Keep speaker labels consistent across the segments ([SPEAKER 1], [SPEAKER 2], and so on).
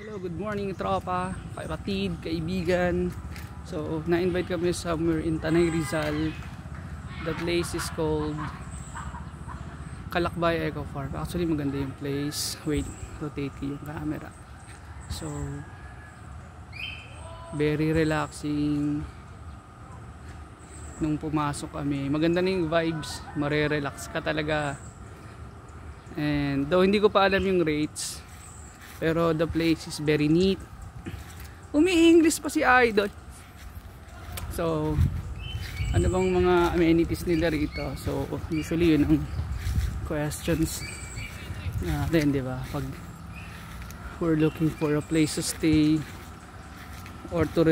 [SPEAKER 1] Hello, good morning tropa, kapatid, kaibigan. So, na-invite kami somewhere in Tanay Rizal. The place is called Kalakbay Eco Farm. Actually, maganda yung place. Wait, rotate ko yung camera. So, very relaxing. Nung pumasok kami, maganda na yung vibes. Mare-relax ka talaga. And though hindi ko pa alam yung rates, pero the place is very neat. Umi-English pa si Idol. So, ano bang mga amenities nila rito? So, usually yun ang questions natin, di ba? Pag we're looking for a place to stay or to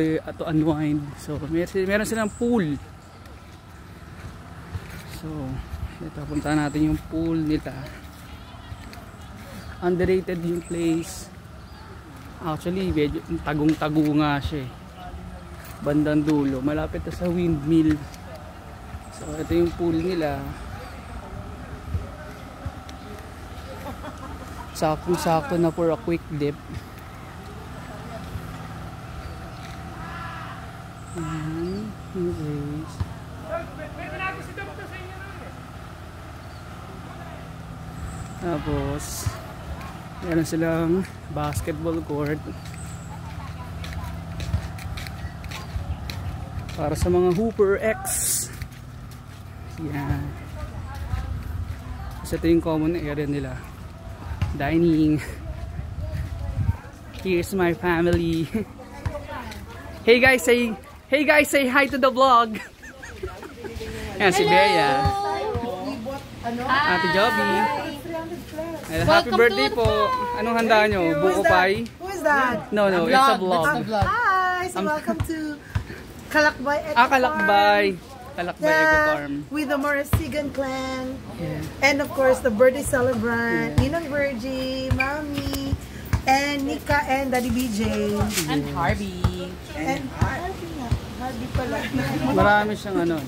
[SPEAKER 1] unwind. So, meron silang pool. So, ito, punta natin yung pool nila. Underrated yung place. Actually, tagong-tago nga siya eh. Bandang dulo, malapit na sa windmill. So, ito yung pool nila. Saktong-sakto na for a quick dip. Anyways. Tapos meron silang basketball court para sa mga Hooper X. Yan. Kasi ito yung common area nila. Dining. Here's my family. Hey guys, say hi to the vlog. Yan si Bea. Ate Joby. Happy birthday po. Anong handa nyo? Buko pie?
[SPEAKER 2] Who is that?
[SPEAKER 1] No, it's a vlog.
[SPEAKER 2] Hi, so welcome to Kalakbay Eco Farm.
[SPEAKER 1] Kalakbay Eco Farm.
[SPEAKER 2] With the Morasigan clan. Yeah. And of course, the birthday celebrant, Ninong Virgie, Mami, and Nika and Daddy BJ.
[SPEAKER 3] And Harvey.
[SPEAKER 2] And Harvey pala.
[SPEAKER 1] Marami siyang ano.